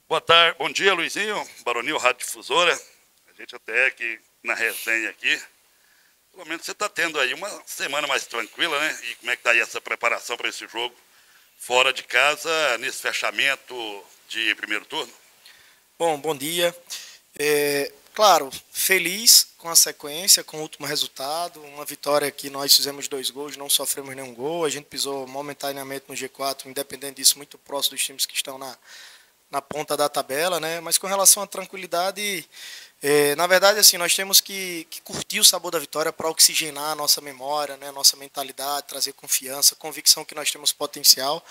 Boa tarde, bom dia, Luizinho, Baronil Rádio Difusora. A gente até aqui na resenha aqui. Pelo menos você está tendo aí uma semana mais tranquila, né? E como é que está aí essa preparação para esse jogo fora de casa, nesse fechamento de primeiro turno? Bom dia. Claro, feliz com a sequência, com o último resultado. Uma vitória que nós fizemos 2 gols, não sofremos nenhum gol. A gente pisou momentaneamente no G4, independente disso, muito próximo dos times que estão na ponta da tabela, né? Mas com relação à tranquilidade, na verdade, assim, nós temos que curtir o sabor da vitória para oxigenar a nossa memória, né? A nossa mentalidade, trazer confiança, convicção que nós temos potencial.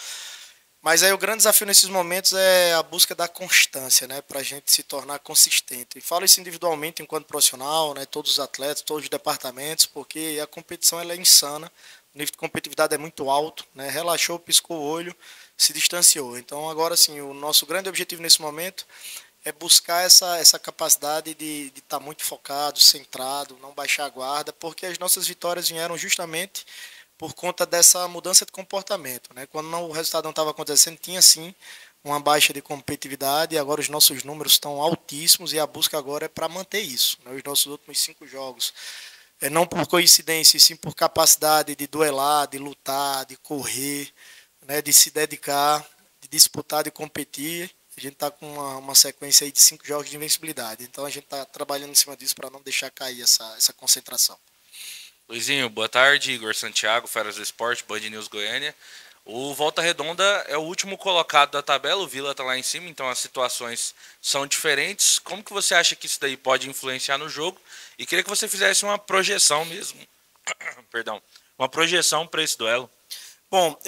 Mas aí o grande desafio nesses momentos é a busca da constância, né, para a gente se tornar consistente. E falo isso individualmente enquanto profissional, né, todos os atletas, todos os departamentos, porque a competição ela é insana, o nível de competitividade é muito alto, né, relaxou, piscou o olho, se distanciou. Então agora sim, o nosso grande objetivo nesse momento é buscar essa capacidade de estar muito focado, centrado, não baixar a guarda, porque as nossas vitórias vieram justamente por conta dessa mudança de comportamento, né? Quando o resultado não estava acontecendo, tinha sim uma baixa de competitividade, e agora os nossos números estão altíssimos e a busca agora é para manter isso, né? Os nossos últimos 5 jogos, não por coincidência, e sim por capacidade de duelar, de lutar, de correr, né? De se dedicar, de disputar, de competir. A gente está com uma sequência aí de 5 jogos de invencibilidade. Então a gente está trabalhando em cima disso para não deixar cair essa concentração. Luizinho, boa tarde. Igor Santiago, Feras do Esporte, Band News Goiânia. O Volta Redonda é o último colocado da tabela, o Vila está lá em cima, então as situações são diferentes. Como que você acha que isso daí pode influenciar no jogo? E queria que você fizesse uma projeção mesmo, perdão, uma projeção para esse duelo. Bom,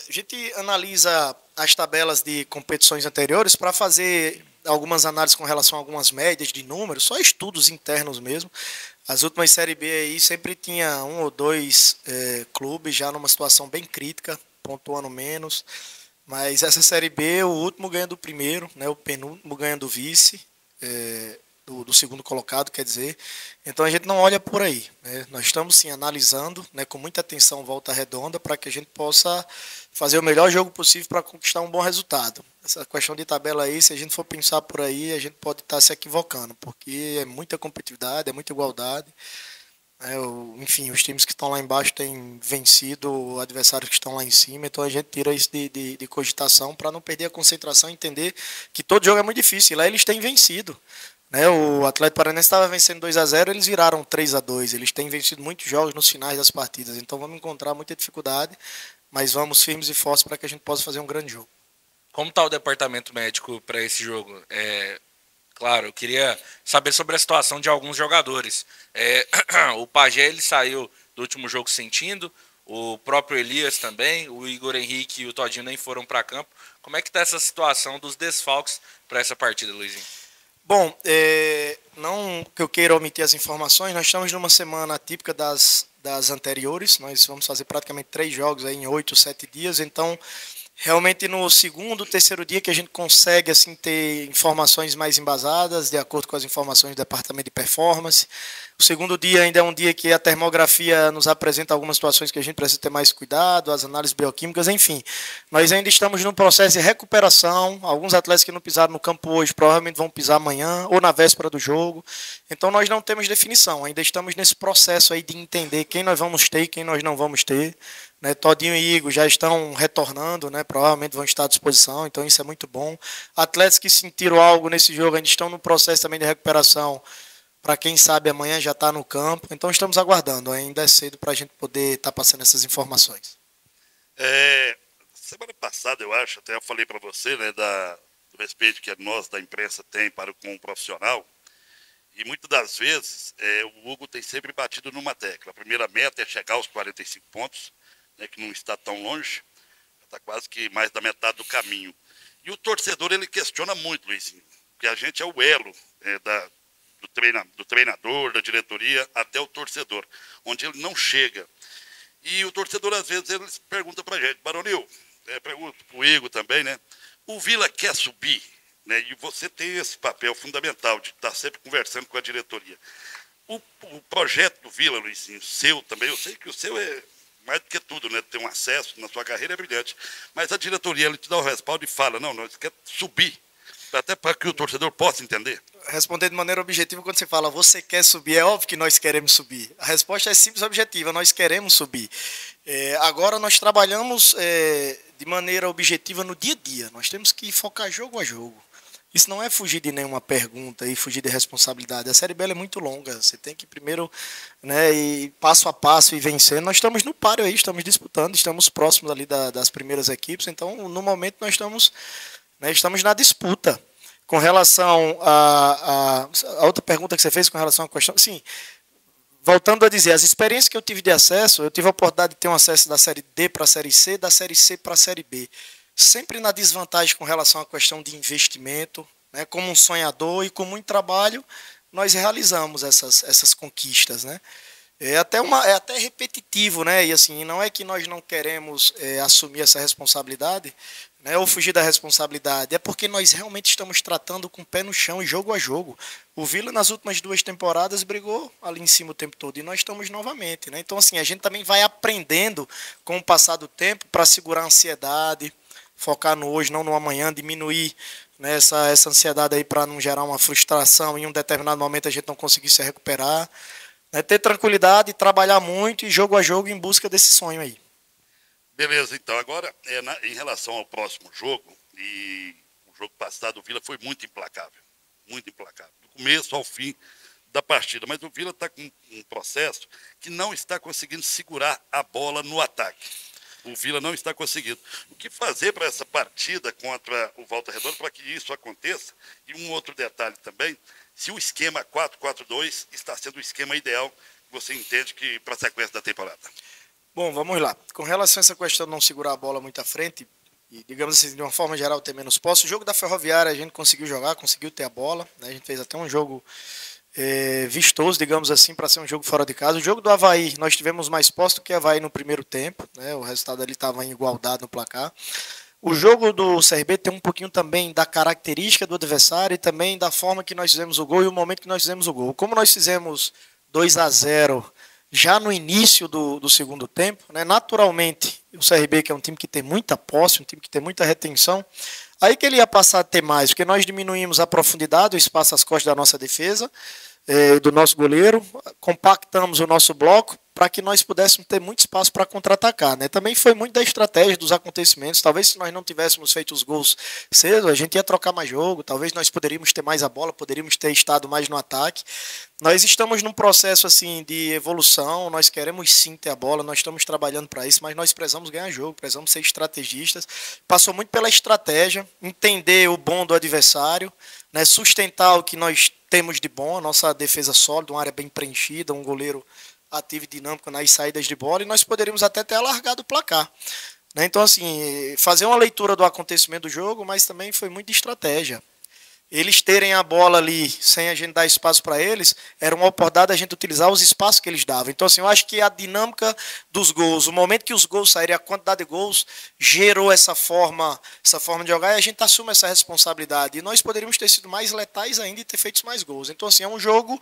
a gente analisa as tabelas de competições anteriores para fazer algumas análises com relação a algumas médias de números, só estudos internos mesmo. As últimas Série B aí sempre tinha um ou dois clubes já numa situação bem crítica, pontuando menos. Mas essa Série B, o último ganha do primeiro, né, o penúltimo ganha do vice, do segundo colocado, quer dizer. Então a gente não olha por aí, né? Nós estamos sim analisando, né, com muita atenção Volta Redonda para que a gente possa fazer o melhor jogo possível para conquistar um bom resultado. Essa questão de tabela aí, se a gente for pensar por aí, a gente pode estar se equivocando, porque é muita competitividade, é muita igualdade. Enfim, os times que estão lá embaixo têm vencido adversários que estão lá em cima, então a gente tira isso de cogitação para não perder a concentração e entender que todo jogo é muito difícil. E lá eles têm vencido. Né? O Atlético Paranaense estava vencendo 2-0, eles viraram 3-2. Eles têm vencido muitos jogos nos finais das partidas, então vamos encontrar muita dificuldade, mas vamos firmes e fortes para que a gente possa fazer um grande jogo. Como está o departamento médico para esse jogo? Claro, eu queria saber sobre a situação de alguns jogadores. O Pajé ele saiu do último jogo sentindo, o próprio Elias também, o Igor Henrique e o Todinho nem foram para campo. Como é que está essa situação dos desfalques para essa partida, Luizinho? Bom, não que eu queira omitir as informações, nós estamos numa semana típica das anteriores, nós vamos fazer praticamente 3 jogos aí em 8, 7 dias, então realmente no segundo, terceiro dia que a gente consegue assim ter informações mais embasadas, de acordo com as informações do departamento de performance. O segundo dia ainda é um dia que a termografia nos apresenta algumas situações que a gente precisa ter mais cuidado, as análises bioquímicas, enfim. Nós ainda estamos num processo de recuperação. Alguns atletas que não pisaram no campo hoje provavelmente vão pisar amanhã ou na véspera do jogo. Então nós não temos definição. Ainda estamos nesse processo aí de entender quem nós vamos ter e quem nós não vamos ter. Né, Todinho e Igor já estão retornando, né, provavelmente vão estar à disposição, então isso é muito bom. Atletas que sentiram algo nesse jogo ainda estão no processo também de recuperação, para quem sabe amanhã já está no campo, então estamos aguardando, ainda é cedo para a gente poder estar passando essas informações. Semana passada, eu acho, até eu falei para você, né, do respeito que nós da imprensa tem para com o profissional, e muitas das vezes o Hugo tem sempre batido numa tecla. A primeira meta é chegar aos 45 pontos, né, que não está tão longe, está quase que mais da metade do caminho. E o torcedor ele questiona muito, Luizinho, porque a gente é o elo do treinador, da diretoria, até o torcedor, onde ele não chega. E o torcedor, às vezes, ele pergunta para a gente, Baronil, pergunta para o Igor também, né? O Vila quer subir, né? E você tem esse papel fundamental de estar sempre conversando com a diretoria. O projeto do Vila, Luizinho, seu também, eu sei que o seu é mais do que tudo, né? Ter um acesso na sua carreira é brilhante. Mas a diretoria ele te dá o respaldo e fala, não, nós queremos subir. Até para que o torcedor possa entender. Responder de maneira objetiva, quando você fala você quer subir, é óbvio que nós queremos subir. A resposta é simples e objetiva, nós queremos subir. Agora nós trabalhamos de maneira objetiva no dia a dia. Nós temos que focar jogo a jogo. Isso não é fugir de nenhuma pergunta e fugir de responsabilidade. A Série B é muito longa. Você tem que primeiro, né, ir passo a passo e vencer. Nós estamos no páreo aí, estamos disputando, estamos próximos ali das primeiras equipes. Então, no momento, nós estamos na disputa. Com relação a outra pergunta que você fez com relação à questão... Sim, voltando a dizer, as experiências que eu tive de acesso, eu tive a oportunidade de ter um acesso da Série D para a Série C, da Série C para a Série B. Sempre na desvantagem com relação à questão de investimento, né? Como um sonhador e com muito trabalho, nós realizamos essas conquistas, né? É até repetitivo, né? E assim, não é que nós não queremos assumir essa responsabilidade, né, ou fugir da responsabilidade, é porque nós realmente estamos tratando com o pé no chão e jogo a jogo. O Vila nas últimas 2 temporadas brigou ali em cima o tempo todo e nós estamos novamente, né? Então assim, a gente também vai aprendendo com o passar do tempo para segurar a ansiedade, focar no hoje, não no amanhã, diminuir, né, essa ansiedade aí para não gerar uma frustração em um determinado momento a gente não conseguir se recuperar, né, ter tranquilidade, trabalhar muito e jogo a jogo em busca desse sonho aí. Beleza, então, agora, em relação ao próximo jogo, e o jogo passado, o Vila foi muito implacável, do começo ao fim da partida, mas o Vila está com um processo que não está conseguindo segurar a bola no ataque. O Vila não está conseguindo. O que fazer para essa partida contra o Volta Redonda para que isso aconteça? E um outro detalhe também, se o esquema 4-4-2 está sendo o esquema ideal que você entende que para a sequência da temporada. Bom, vamos lá. Com relação a essa questão de não segurar a bola muito à frente, e digamos assim, de uma forma geral, ter menos posse, o jogo da Ferroviária a gente conseguiu jogar, conseguiu ter a bola, né? A gente fez até um jogo vistoso, digamos assim, para ser um jogo fora de casa. O jogo do Avaí, nós tivemos mais posse do que o Avaí no primeiro tempo, né? O resultado ali estava em igualdade no placar. O jogo do CRB tem um pouquinho também da característica do adversário e também da forma que nós fizemos o gol e o momento que nós fizemos o gol. Como nós fizemos 2-0 já no início do segundo tempo, né? Naturalmente, o CRB, que é um time que tem muita posse, um time que tem muita retenção, aí que ele ia passar a ter mais, porque nós diminuímos a profundidade, o espaço às costas da nossa defesa, do nosso goleiro, compactamos o nosso bloco para que nós pudéssemos ter muito espaço para contra-atacar, né? Também foi muito da estratégia dos acontecimentos. Talvez se nós não tivéssemos feito os gols cedo, a gente ia trocar mais jogo, talvez nós poderíamos ter mais a bola, poderíamos ter estado mais no ataque. Nós estamos num processo assim de evolução, nós queremos sim ter a bola, nós estamos trabalhando para isso, mas nós precisamos ganhar jogo, precisamos ser estrategistas. Passou muito pela estratégia, entender o bom do adversário, né, sustentar o que nós temos de bom, a nossa defesa sólida, uma área bem preenchida, um goleiro ativo e dinâmico nas saídas de bola, e nós poderíamos até ter alargado o placar. Né? Então, assim, fazer uma leitura do acontecimento do jogo, mas também foi muito de estratégia. Eles terem a bola ali, sem a gente dar espaço para eles, era uma oportunidade da gente utilizar os espaços que eles davam. Então, assim, eu acho que a dinâmica dos gols, o momento que os gols saíram, a quantidade de gols, gerou essa forma de jogar, e a gente assume essa responsabilidade. E nós poderíamos ter sido mais letais ainda e ter feito mais gols. Então, assim, é um jogo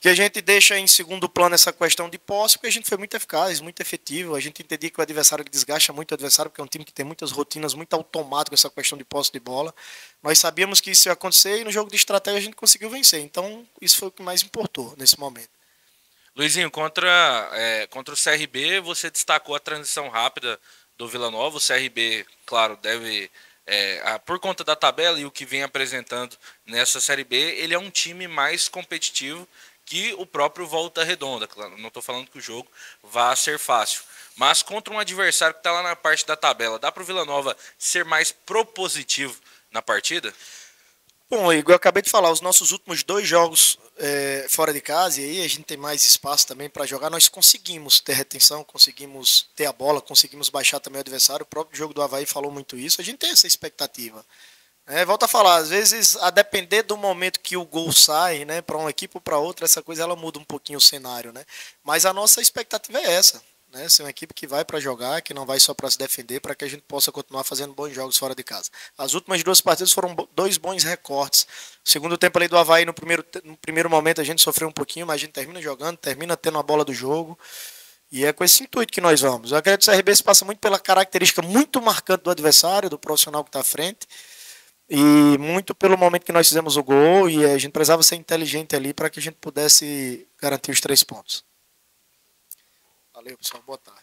que a gente deixa em segundo plano essa questão de posse, porque a gente foi muito eficaz, muito efetivo. A gente entendia que o adversário desgasta muito o adversário, porque é um time que tem muitas rotinas, muito automático essa questão de posse de bola. Nós sabíamos que isso ia acontecer e no jogo de estratégia a gente conseguiu vencer. Então, isso foi o que mais importou nesse momento. Luizinho, contra o CRB, você destacou a transição rápida do Vila Nova. O CRB, claro, deve, por conta da tabela e o que vem apresentando nessa Série B, ele é um time mais competitivo que o próprio Volta Redonda. Claro, não estou falando que o jogo vá ser fácil. Mas contra um adversário que está lá na parte da tabela, dá para o Vila Nova ser mais propositivo na partida? Bom, Igor, eu acabei de falar, os nossos últimos 2 jogos fora de casa, e aí a gente tem mais espaço também para jogar, nós conseguimos ter retenção, conseguimos ter a bola, conseguimos baixar também o adversário. O próprio jogo do Avaí falou muito isso, a gente tem essa expectativa. Volto a falar, às vezes, a depender do momento que o gol sai, né, para uma equipe ou para outra, essa coisa ela muda um pouquinho o cenário, né? Mas a nossa expectativa é essa. Né, ser uma equipe que vai para jogar, que não vai só para se defender, para que a gente possa continuar fazendo bons jogos fora de casa. As últimas 2 partidas foram 2 bons recortes. O segundo tempo ali do Avaí, no primeiro momento a gente sofreu um pouquinho, mas a gente termina jogando, termina tendo a bola do jogo. E é com esse intuito que nós vamos. Eu acredito que o CRB se passa muito pela característica muito marcante do adversário, do profissional que está à frente. E muito pelo momento que nós fizemos o gol, e a gente precisava ser inteligente ali para que a gente pudesse garantir os 3 pontos. Valeu, pessoal. Boa tarde.